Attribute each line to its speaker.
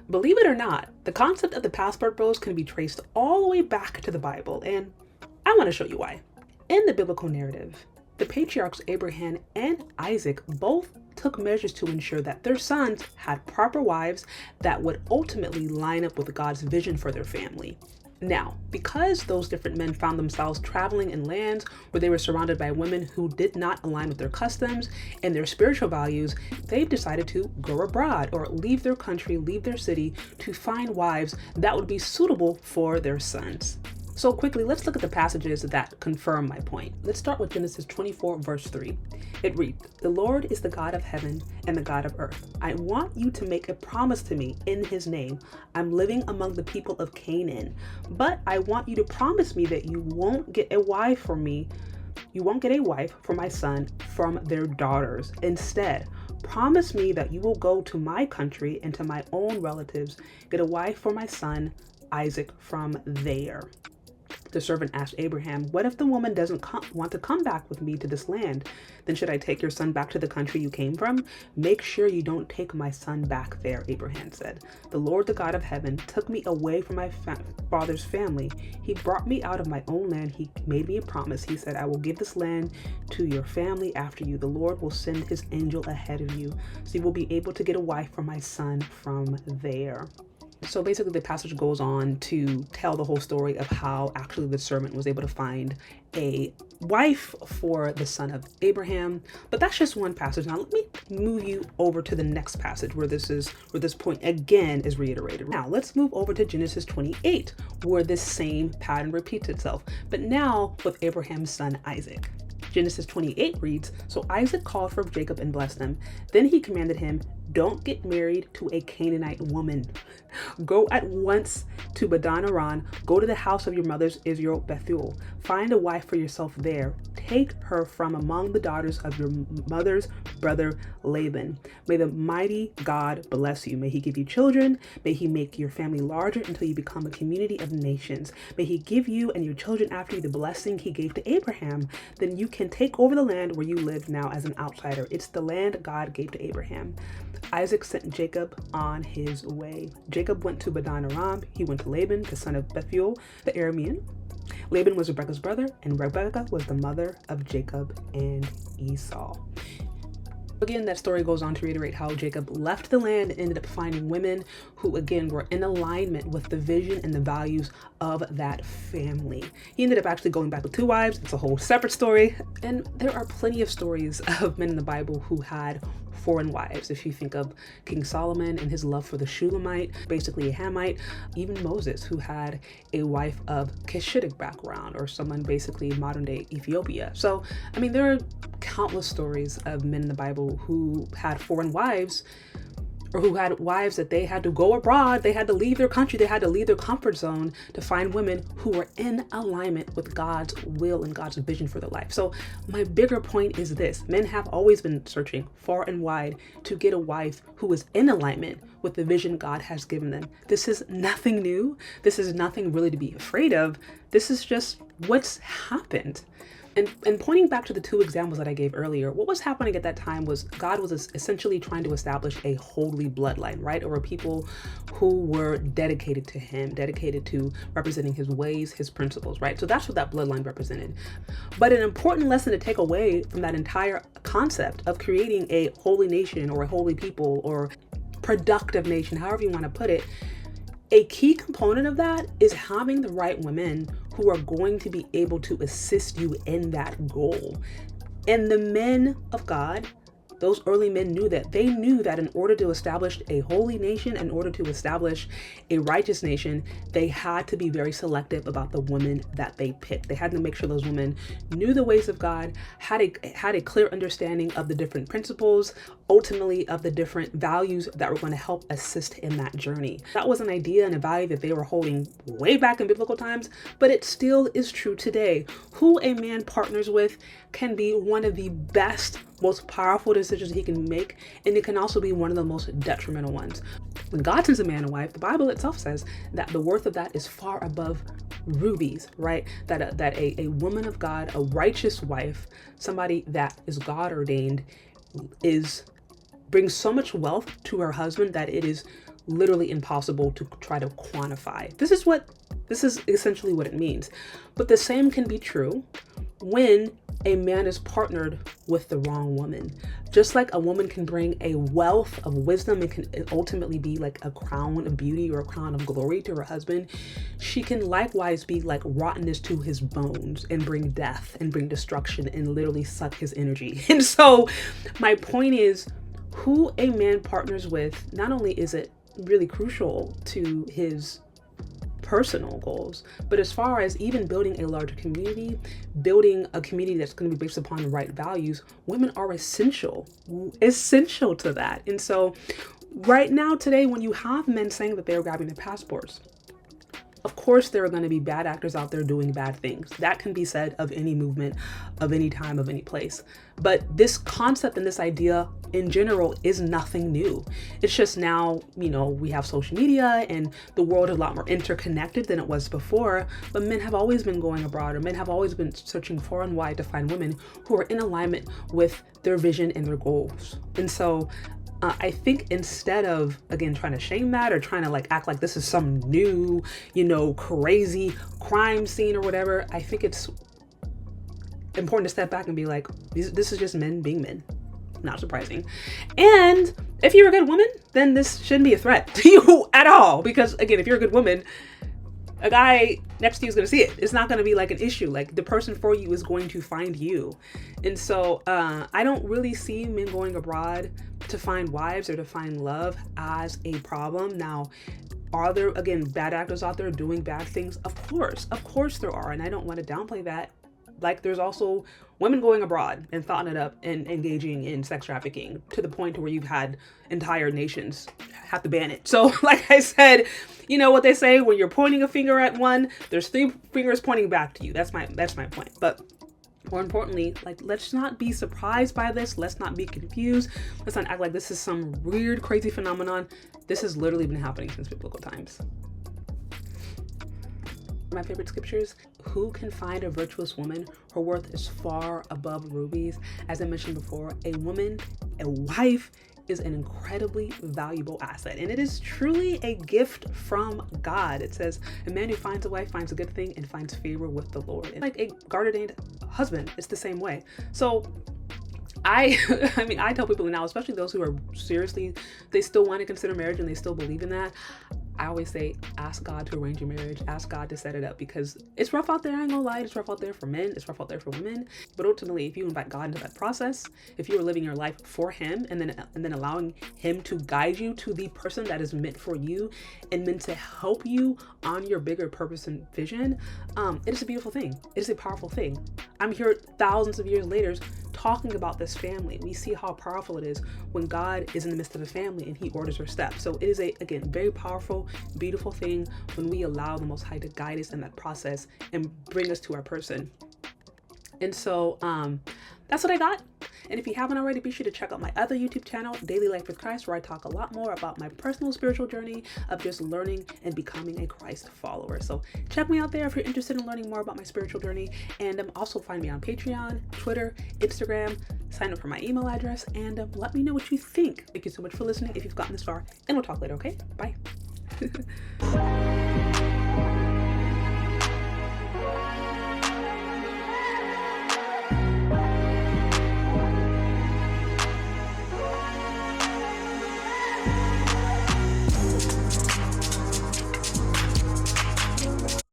Speaker 1: Believe it or not, the concept of the passport bros can be traced all the way back to the Bible, and I want to show you why. In the biblical narrative, the patriarchs Abraham and Isaac both took measures to ensure that their sons had proper wives that would ultimately line up with God's vision for their family. Now, because those different men found themselves traveling in lands where they were surrounded by women who did not align with their customs and their spiritual values, they've decided to go abroad or leave their country, leave their city to find wives that would be suitable for their sons. So quickly, let's look at the passages that confirm my point. Let's start with Genesis 24, verse 3. It reads, "The Lord is the God of heaven and the God of earth. I want you to make a promise to me in his name. I'm living among the people of Canaan, but I want you to promise me that you won't get a wife for me. You won't get a wife for my son from their daughters. Instead, promise me that you will go to my country and to my own relatives, get a wife for my son Isaac from there." The servant asked Abraham, "What if the woman doesn't want to come back with me to this land? Then should I take your son back to the country you came from? Make sure you don't take my son back there," Abraham said. "The Lord, the God of heaven, took me away from my father's family. He brought me out of my own land. He made me a promise. He said, I will give this land to your family after you. The Lord will send his angel ahead of you, so you will be able to get a wife for my son from there." So basically the passage goes on to tell the whole story of how actually the servant was able to find a wife for the son of Abraham. But that's just one passage. Now let me move you over to the next passage where this point again is reiterated. Now let's move over to Genesis 28, where this same pattern repeats itself, but now with Abraham's son Isaac. Genesis 28 reads, "So Isaac called for Jacob and blessed him. Then he commanded him, 'Don't get married to a Canaanite woman. Go at once to Padan Aram. Go to the house of your mother's Israel Bethuel. Find a wife for yourself there. Take her from among the daughters of your mother's brother Laban. May the mighty God bless you. May he give you children. May he make your family larger until you become a community of nations. May he give you and your children after you the blessing he gave to Abraham. Then you can take over the land where you live now as an outsider. It's the land God gave to Abraham.' Isaac sent Jacob on his way. Jacob went to Padan Aram. He went to Laban, the son of Bethuel, the Aramean. Laban was Rebekah's brother, and Rebekah was the mother of Jacob and Esau." Again, that story goes on to reiterate how Jacob left the land and ended up finding women who, again, were in alignment with the vision and the values of that family. He ended up actually going back with 2 wives. It's a whole separate story. And there are plenty of stories of men in the Bible who had foreign wives. If you think of King Solomon and his love for the Shulamite, basically a Hamite, even Moses, who had a wife of Cushitic background, or someone basically modern day Ethiopia. So, I mean, there are countless stories of men in the Bible who had foreign wives, or who had wives that they had to go abroad, they had to leave their country, they had to leave their comfort zone to find women who were in alignment with God's will and God's vision for their life. So my bigger point is this: men have always been searching far and wide to get a wife who is in alignment with the vision God has given them. This is nothing new. This is nothing really to be afraid of. This is just what's happened. And pointing back to the 2 examples that I gave earlier, what was happening at that time was God was essentially trying to establish a holy bloodline, right? Or people who were dedicated to him, dedicated to representing his ways, his principles, right? So that's what that bloodline represented. But an important lesson to take away from that entire concept of creating a holy nation or a holy people or productive nation, however you want to put it, a key component of that is having the right women who are going to be able to assist you in that goal. And the men of God, those early men knew that. They knew that in order to establish a holy nation, in order to establish a righteous nation, they had to be very selective about the women that they picked. They had to make sure those women knew the ways of God, had a clear understanding of the different principles, ultimately of the different values that were going to help assist in that journey. That was an idea and a value that they were holding way back in biblical times, but it still is true today. Who a man partners with can be one of the best, most powerful decisions he can make, and it can also be one of the most detrimental ones. When God sends a man and wife, the Bible itself says that the worth of that is far above rubies, right? That a woman of God, a righteous wife, somebody that is God ordained, brings so much wealth to her husband that it is literally impossible to try to quantify. This is essentially what it means. But the same can be true when a man is partnered with the wrong woman. Just like a woman can bring a wealth of wisdom and can ultimately be like a crown of beauty or a crown of glory to her husband, she can likewise be like rottenness to his bones and bring death and bring destruction and literally suck his energy. And so my point is, who a man partners with, not only is it really crucial to his personal goals, but as far as even building a larger community, building a community that's going to be based upon the right values, women are essential to that. And so right now, today, when you have men saying that they're grabbing their passports, of course, there are going to be bad actors out there doing bad things. That can be said of any movement, of any time, of any place. But this concept and this idea in general is nothing new. It's just now, we have social media and the world is a lot more interconnected than it was before. But men have always been going abroad, or men have always been searching far and wide to find women who are in alignment with their vision and their goals. And so I think instead of, again, trying to shame that or trying to like act like this is some new, crazy crime scene or whatever, I think it's important to step back and be like, this is just men being men. Not surprising. And if you're a good woman, then this shouldn't be a threat to you at all. Because again, if you're a good woman, a guy next to you is going to see it. It's not going to be like an issue. Like the person for you is going to find you. And so I don't really see men going abroad to find wives or to find love as a problem. Now, are there, again, bad actors out there doing bad things? Of course there are. And I don't want to downplay that. Like there's also women going abroad and thotting it up and engaging in sex trafficking to the point to where you've had entire nations have to ban it. So like I said, what they say, when you're pointing a finger at one, there's 3 fingers pointing back to you. That's my point. But more importantly, like, let's not be surprised by this. Let's not be confused. Let's not act like this is some weird, crazy phenomenon. This has literally been happening since biblical times. My favorite scriptures: who can find a virtuous woman? Her worth is far above rubies. As I mentioned before, a woman, a wife, is an incredibly valuable asset, and it is truly a gift from God. It says, a man who finds a wife finds a good thing and finds favor with the Lord. And like a God-ordained husband, it's the same way. So I tell people now, especially those who are seriously, they still want to consider marriage and they still believe in that. I always say, ask God to arrange your marriage, ask God to set it up, because it's rough out there. I ain't gonna lie, it's rough out there for men, it's rough out there for women. But ultimately, if you invite God into that process, if you are living your life for Him and then allowing Him to guide you to the person that is meant for you and meant to help you on your bigger purpose and vision, it is a beautiful thing. It is a powerful thing. I'm here thousands of years later talking about this family. We see how powerful it is when God is in the midst of a family and He orders our steps. So it is again, very powerful, beautiful thing when we allow the Most High to guide us in that process and bring us to our person. And so that's what I got. And if you haven't already, be sure to check out my other YouTube channel, Daily Life with Christ, where I talk a lot more about my personal spiritual journey of just learning and becoming a Christ follower. So check me out there if you're interested in learning more about my spiritual journey. And also find me on Patreon, Twitter, Instagram, sign up for my email address, and let me know what you think. Thank you so much for listening if you've gotten this far, and we'll talk later, okay? Bye.